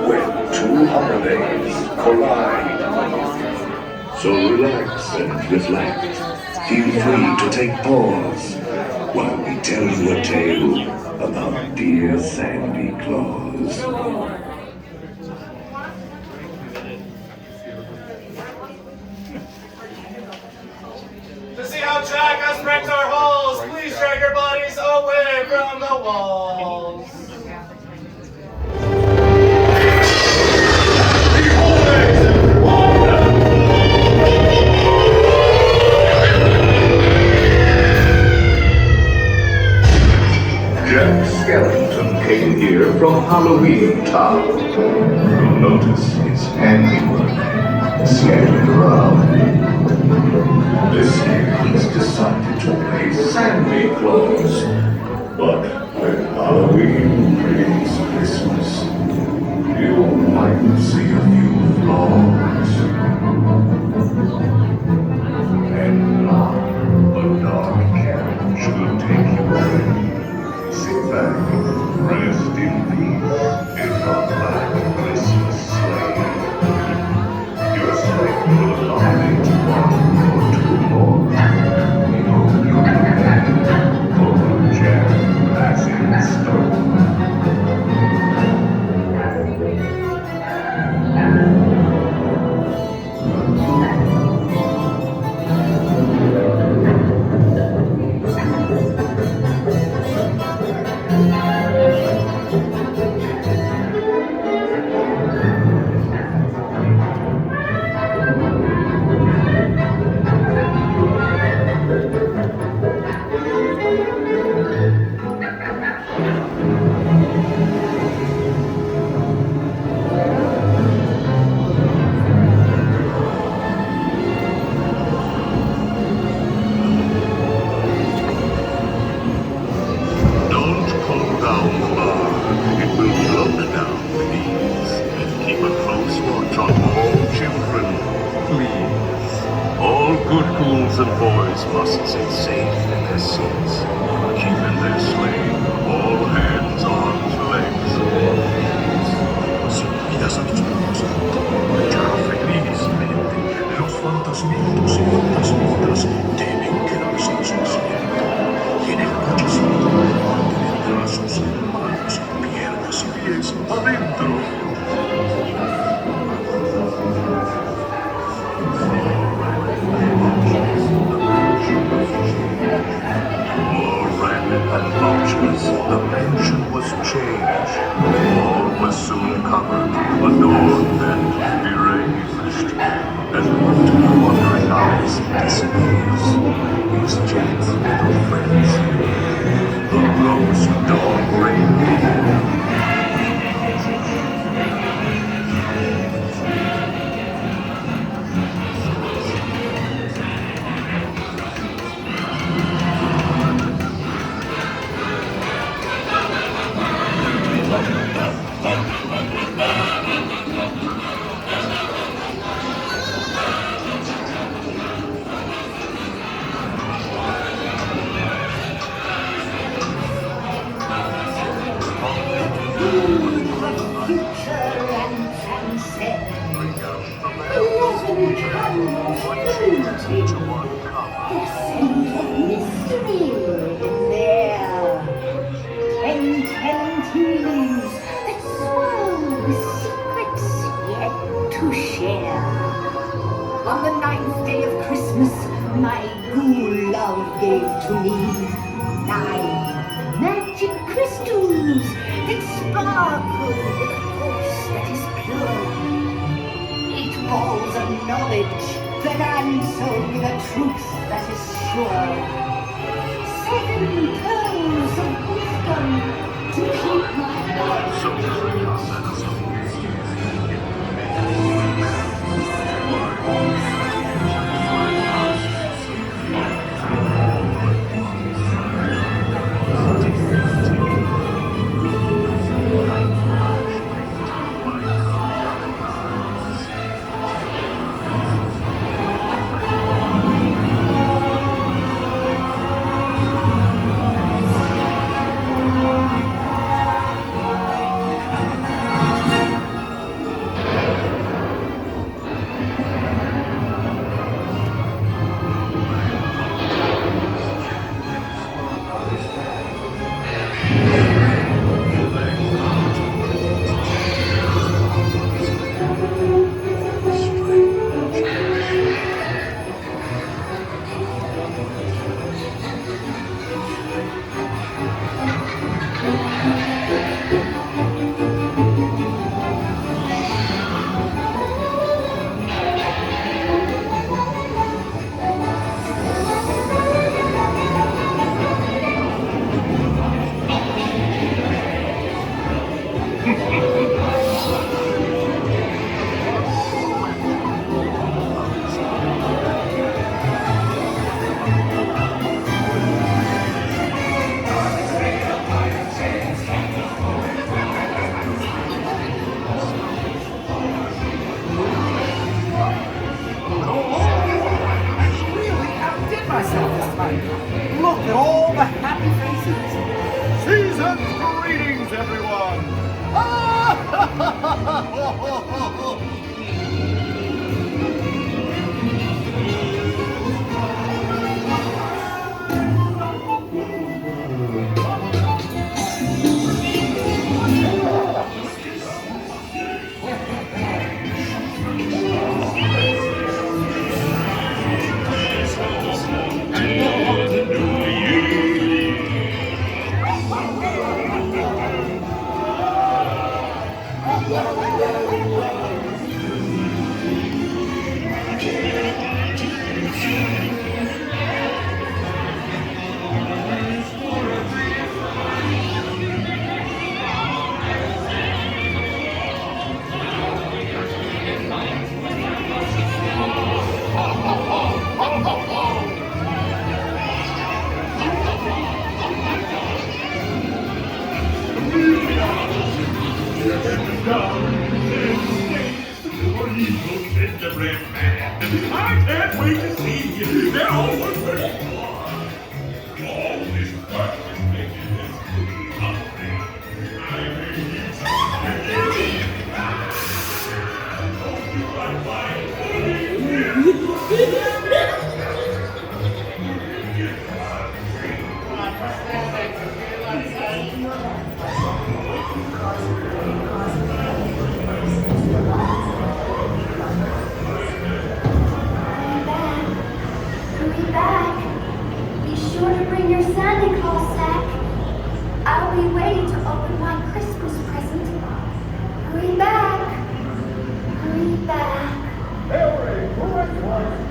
when two holidays collide. So relax and reflect. Feel free to take pause while we tell you a tale about dear Sandy Claus. To see how Jack has wrecked our halls, please drag your bodies away from the walls. Jack Skellington came here from Halloween Town. You'll notice his handiwork scattered around. This year he's decided to play Sandy Claus. But when Halloween brings Christmas, you might see a few flaws. And not a dark carriage will take you away. Sit back, rest in peace in the black Christmas sleigh. Your sleigh will accommodate one or two more. We hope you're prepared for what Jack has in store. And boys must sit safe in their seats, keep in their sleigh, all hands, arms, legs. Los fantasmitos y fantasmitas deben quedarse en su asiento. Y en el cochecito mantener brazos, manos, piernas y pies adentro. And vultures, the mansion was changed. All was soon covered, adorned, and erased. And looked with wondering eyes dismays his Jack's little friends. The roast dog reindeer. On the 9th day of Christmas, my ghoul love gave to me 9 magic crystals that sparkle with a force that is pure. 8 balls of knowledge that answer with a truth that is sure. 7 pearls of wisdom to keep my life pure. I can't wait to see you. They're all perfect. All this practice making this cookie hungry. I may Hurry back. Be sure to bring your Santa Claus sack. I'll be waiting to open my Christmas present. Hurry back. Hurry back. Hurry, correct one.